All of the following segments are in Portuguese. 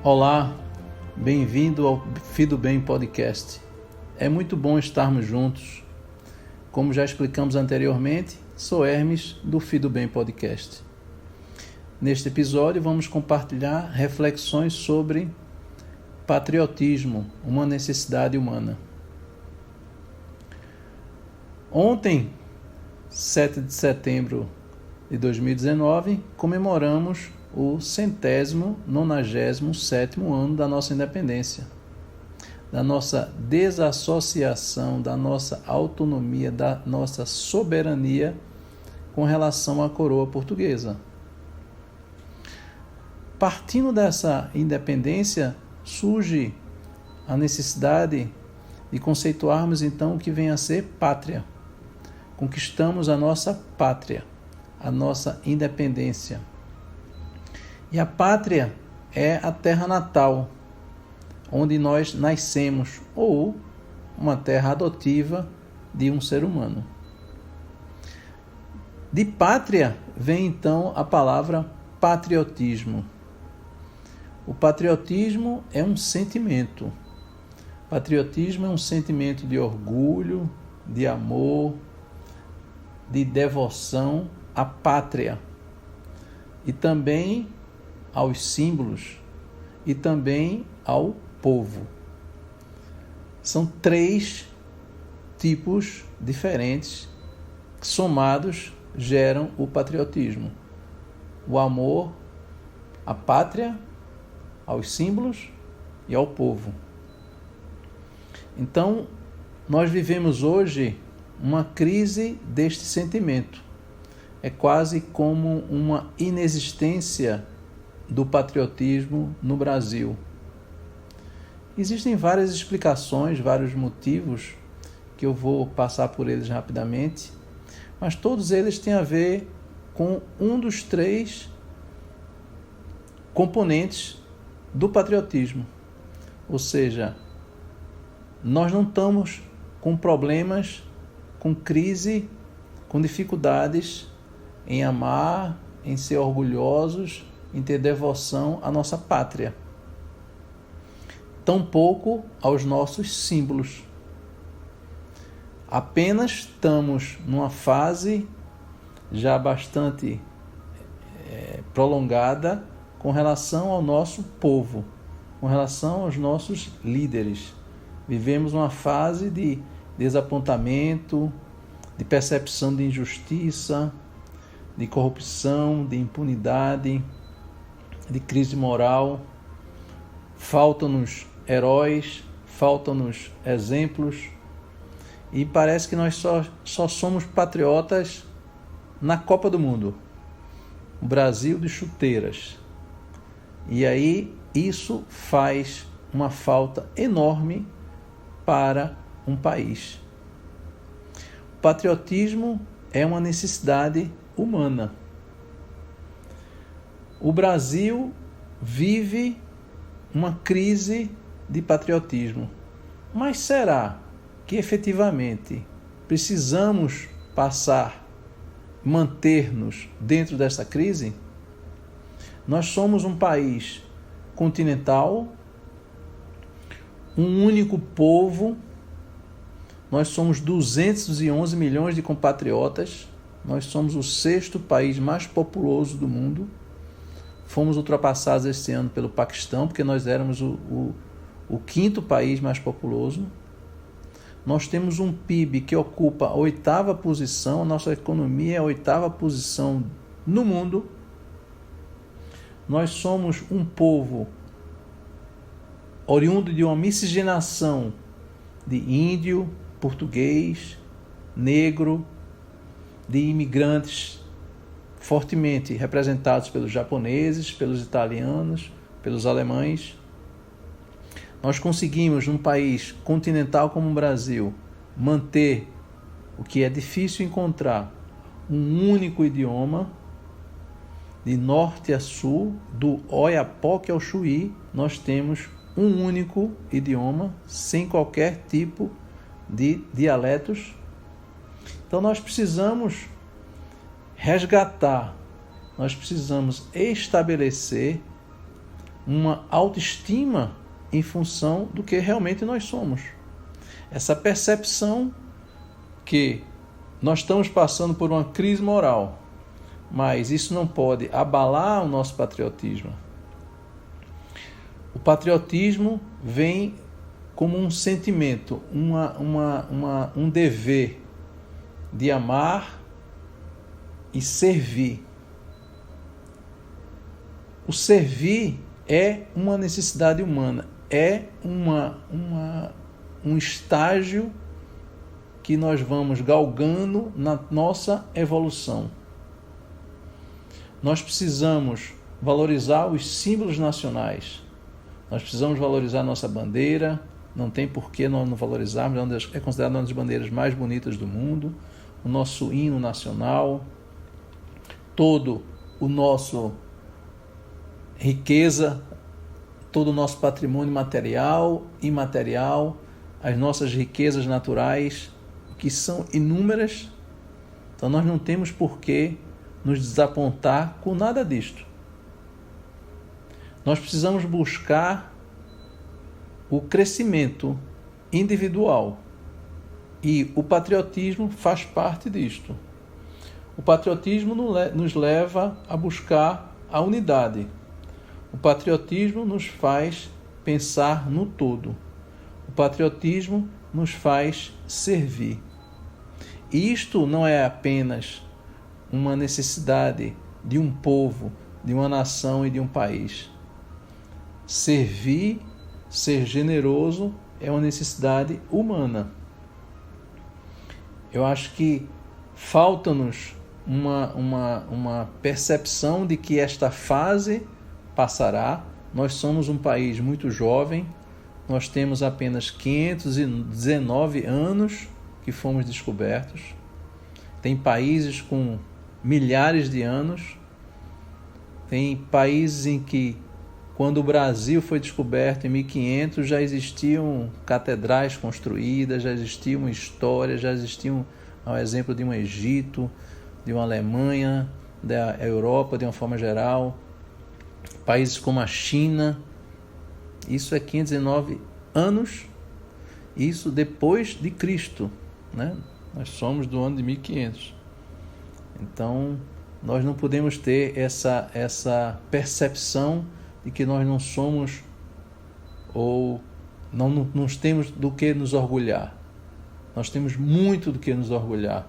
Olá, bem-vindo ao Fido Bem Podcast. É muito bom estarmos juntos. Como já explicamos anteriormente, sou Hermes do Fido Bem Podcast. Neste episódio vamos compartilhar reflexões sobre patriotismo, uma necessidade humana. Ontem, 7 de setembro de 2019, comemoramos o 197º ano da nossa independência, da nossa desassociação, da nossa autonomia, da nossa soberania com relação à coroa portuguesa. Partindo dessa independência, surge a necessidade de conceituarmos então o que vem a ser pátria. Conquistamos a nossa pátria, a nossa independência. E a pátria é a terra natal, onde nós nascemos, ou uma terra adotiva de um ser humano. De pátria vem então a palavra patriotismo. O patriotismo é um sentimento. Patriotismo é um sentimento de orgulho, de amor, de devoção à pátria e também aos símbolos e também ao povo. São 3 tipos diferentes que, somados, geram o patriotismo: o amor à pátria, aos símbolos e ao povo. Então, nós vivemos hoje uma crise deste sentimento. É quase como uma inexistência do patriotismo no Brasil. Existem várias explicações, vários motivos, que eu vou passar por eles rapidamente, mas todos eles têm a ver com um dos 3 componentes do patriotismo. Ou seja, nós não estamos com problemas, com crise, com dificuldades em amar, em ser orgulhosos, em ter devoção à nossa pátria. Tampouco aos nossos símbolos. Apenas estamos numa fase já bastante prolongada com relação ao nosso povo, com relação aos nossos líderes. Vivemos uma fase de desapontamento, de percepção de injustiça, de corrupção, de impunidade, de crise moral. Faltam-nos heróis, faltam-nos exemplos, e parece que nós só somos patriotas na Copa do Mundo, o Brasil de chuteiras. E aí isso faz uma falta enorme para um país. O patriotismo é uma necessidade humana. O Brasil vive uma crise de patriotismo. Mas será que efetivamente precisamos manter-nos dentro dessa crise? Nós somos um país continental, um único povo, nós somos 211 milhões de compatriotas, nós somos o 6º país mais populoso do mundo. Fomos ultrapassados este ano pelo Paquistão, porque nós éramos o 5º país mais populoso. Nós temos um PIB que ocupa a 8ª posição, a nossa economia é a 8ª posição no mundo. Nós somos um povo oriundo de uma miscigenação de índio, português, negro, de imigrantes fortemente representados pelos japoneses, pelos italianos, pelos alemães. Nós conseguimos, num país continental como o Brasil, manter o que é difícil encontrar, um único idioma. De norte a sul, do Oiapoque ao Chuí, nós temos um único idioma, sem qualquer tipo de dialetos. Então nós precisamos resgatar, nós precisamos estabelecer uma autoestima em função do que realmente nós somos. Essa percepção que nós estamos passando por uma crise moral, mas isso não pode abalar o nosso patriotismo. O patriotismo vem como um sentimento, um dever de amar e servir. O servir é uma necessidade humana, é um estágio que nós vamos galgando na nossa evolução. Nós precisamos valorizar os símbolos nacionais, nós precisamos valorizar a nossa bandeira, não tem por que nós não valorizarmos, é considerada uma das bandeiras mais bonitas do mundo, o nosso hino nacional, todo o nosso riqueza, todo o nosso patrimônio material e imaterial, as nossas riquezas naturais, que são inúmeras. Então nós não temos por que nos desapontar com nada disto. Nós precisamos buscar o crescimento individual e o patriotismo faz parte disto. O patriotismo nos leva a buscar a unidade. O patriotismo nos faz pensar no todo. O patriotismo nos faz servir. E isto não é apenas uma necessidade de um povo, de uma nação e de um país. Servir, ser generoso é uma necessidade humana. Eu acho que falta-nos uma percepção de que esta fase passará. Nós somos um país muito jovem, nós temos apenas 519 anos que fomos descobertos. Tem países com milhares de anos. Tem países em que, quando o Brasil foi descoberto em 1500, já existiam catedrais construídas, já existiam histórias, já existiam, ao exemplo de um Egito, de uma Alemanha, da Europa de uma forma geral, países como a China. Isso é 519 anos, isso depois de Cristo, né? Nós somos do ano de 1500. Então, nós não podemos ter essa percepção de que nós não somos ou não temos do que nos orgulhar. Nós temos muito do que nos orgulhar.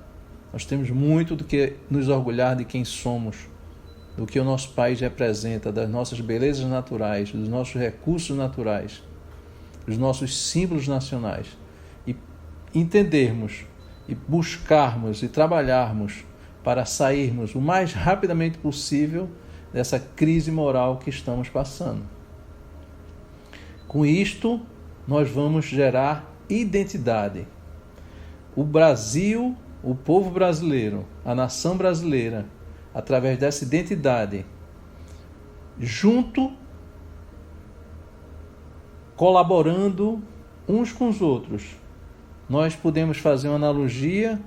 Nós temos muito do que nos orgulhar de quem somos, do que o nosso país representa, das nossas belezas naturais, dos nossos recursos naturais, dos nossos símbolos nacionais. E entendermos e buscarmos e trabalharmos para sairmos o mais rapidamente possível dessa crise moral que estamos passando. Com isto, nós vamos gerar identidade. O Brasil, o povo brasileiro, a nação brasileira, através dessa identidade, junto, colaborando uns com os outros, nós podemos fazer uma analogia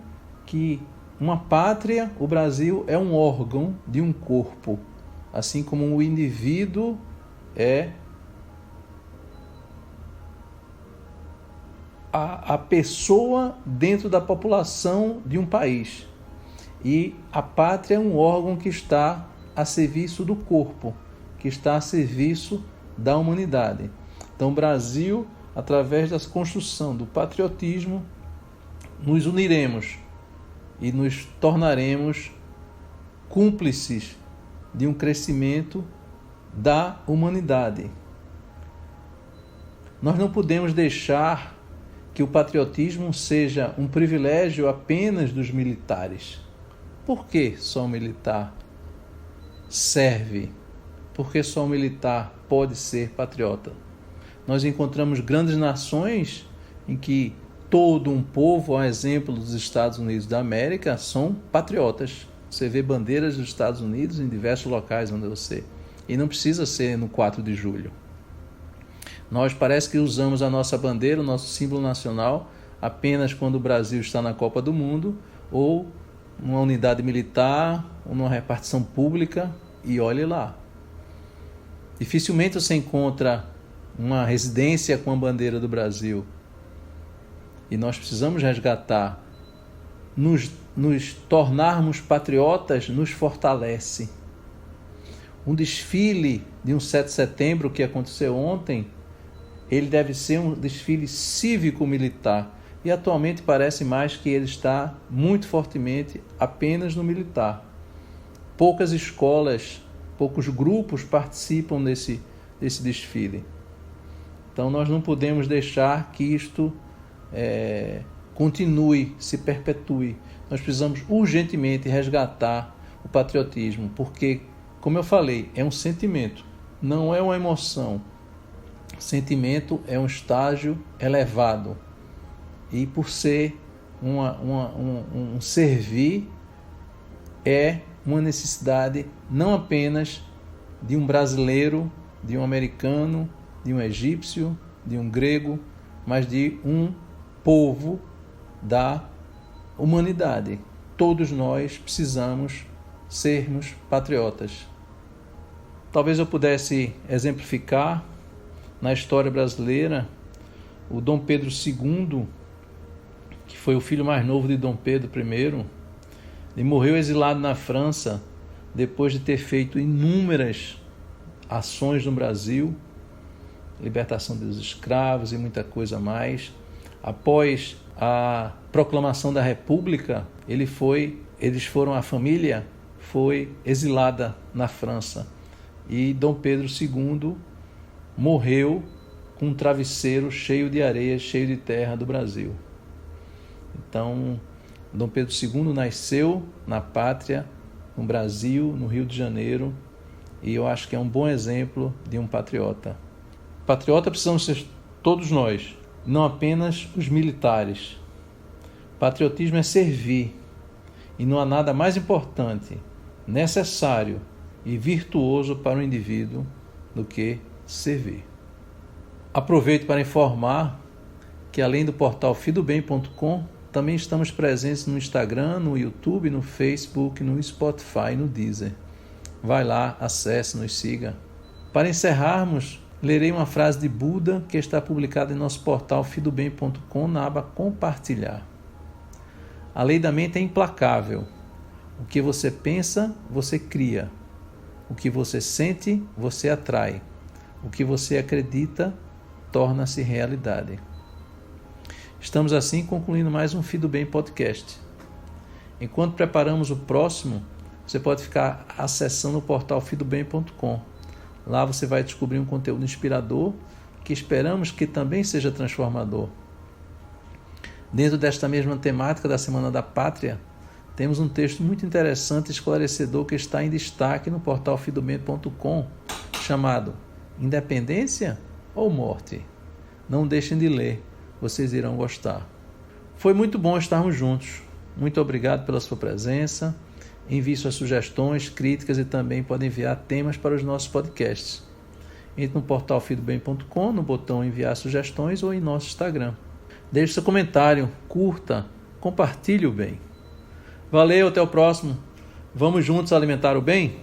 que uma pátria, o Brasil, é um órgão de um corpo, assim como o indivíduo é a pessoa dentro da população de um país. E a pátria é um órgão que está a serviço do corpo, que está a serviço da humanidade. Então, o Brasil, através da construção do patriotismo, nos uniremos e nos tornaremos cúmplices de um crescimento da humanidade. Nós não podemos deixar que o patriotismo seja um privilégio apenas dos militares. Por que só o militar serve? Por que só o militar pode ser patriota? Nós encontramos grandes nações em que todo um povo, ao exemplo dos Estados Unidos da América, são patriotas. Você vê bandeiras dos Estados Unidos em diversos locais onde você... E não precisa ser no 4 de julho. Nós parece que usamos a nossa bandeira, o nosso símbolo nacional, apenas quando o Brasil está na Copa do Mundo, ou numa unidade militar, ou numa repartição pública, e olhe lá. Dificilmente você encontra uma residência com a bandeira do Brasil. E nós precisamos resgatar. Nos tornarmos patriotas nos fortalece. Um desfile de um 7 de setembro que aconteceu ontem, ele deve ser um desfile cívico-militar. E atualmente parece mais que ele está muito fortemente apenas no militar. Poucas escolas, poucos grupos participam desse desfile. Então nós não podemos deixar que isto continue, se perpetue. Nós precisamos urgentemente resgatar o patriotismo, porque, como eu falei, é um sentimento, não é uma emoção. Sentimento é um estágio elevado. E por ser um servir, é uma necessidade não apenas de um brasileiro, de um americano, de um egípcio, de um grego, mas de um povo da humanidade. Todos nós precisamos sermos patriotas. Talvez eu pudesse exemplificar na história brasileira o Dom Pedro II, que foi o filho mais novo de Dom Pedro I. Ele morreu exilado na França depois de ter feito inúmeras ações no Brasil, libertação dos escravos e muita coisa mais. Após a proclamação da República, a família foi exilada na França. E Dom Pedro II morreu com um travesseiro cheio de areia, cheio de terra do Brasil. Então, Dom Pedro II nasceu na pátria, no Brasil, no Rio de Janeiro, e eu acho que é um bom exemplo de um patriota. Patriota precisamos ser todos nós, não apenas os militares. Patriotismo é servir, e não há nada mais importante, necessário e virtuoso para o indivíduo do que servir. Aproveito para informar que, além do portal fidobem.com, também estamos presentes no Instagram, no YouTube, no Facebook, no Spotify, no Deezer. Vai lá, acesse, nos siga. Para encerrarmos, lerei uma frase de Buda que está publicada em nosso portal fidobem.com na aba Compartilhar. A lei da mente é implacável. O que você pensa, você cria. O que você sente, você atrai. O que você acredita, torna-se realidade. Estamos assim concluindo mais um Fido Bem Podcast. Enquanto preparamos o próximo, você pode ficar acessando o portal fidobem.com. Lá você vai descobrir um conteúdo inspirador que esperamos que também seja transformador. Dentro desta mesma temática da Semana da Pátria, temos um texto muito interessante e esclarecedor que está em destaque no portal fidobem.com, chamado Independência ou Morte? Não deixem de ler, vocês irão gostar. Foi muito bom estarmos juntos. Muito obrigado pela sua presença. Envie suas sugestões, críticas e também pode enviar temas para os nossos podcasts. Entre no portal fidobem.com, no botão enviar sugestões ou em nosso Instagram. Deixe seu comentário, curta, compartilhe o bem. Valeu, até o próximo. Vamos juntos alimentar o bem?